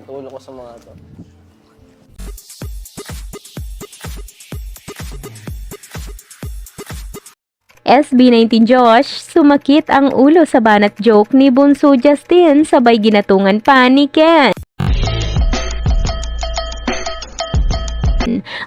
ulo ko sa mga to. SB19 Josh, sumakit ang ulo sa banat joke ni Bunso Justin sabay ginatungan pa ni Ken.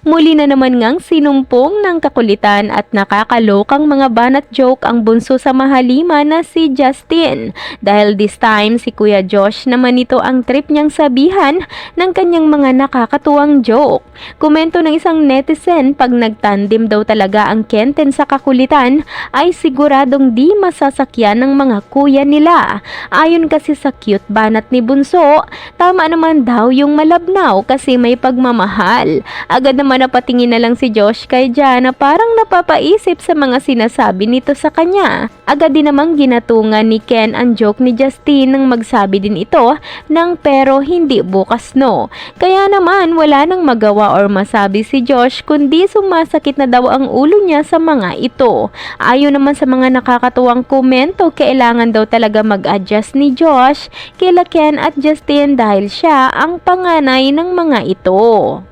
Muli na naman ngang sinumpong ng kakulitan at nakakalokang mga banat joke ang bunso sa mahalima na si Justin. Dahil this time si Kuya Josh naman ito ang trip niyang sabihan ng kanyang mga nakakatuwang joke. Komento ng isang netizen, pag nagtandem daw talaga ang Kenten sa kakulitan ay siguradong di masasakyan ng mga kuya nila. Ayon kasi sa cute banat ni Bunso, tama naman daw yung malabnaw kasi may pagmamahal. Agad naman napatingin na lang si Josh kay Jan na parang napapaisip sa mga sinasabi nito sa kanya. Agad din namang ginatungan ni Ken ang joke ni Justin nang magsabi din ito ng pero hindi bukas no. Kaya naman wala nang magawa or masabi si Josh kundi sumasakit na daw ang ulo niya sa mga ito. Ayon naman sa mga nakakatuwang komento, kailangan daw talaga mag-adjust ni Josh kila Ken at Justin dahil siya ang panganay ng mga ito.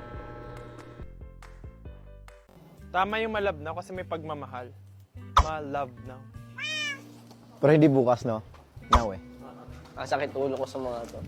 Tama yung malabnaw kasi may pagmamahal. Malabnaw. Pero hindi bukas, no? Now eh. Sakit ulo ko sa mga to.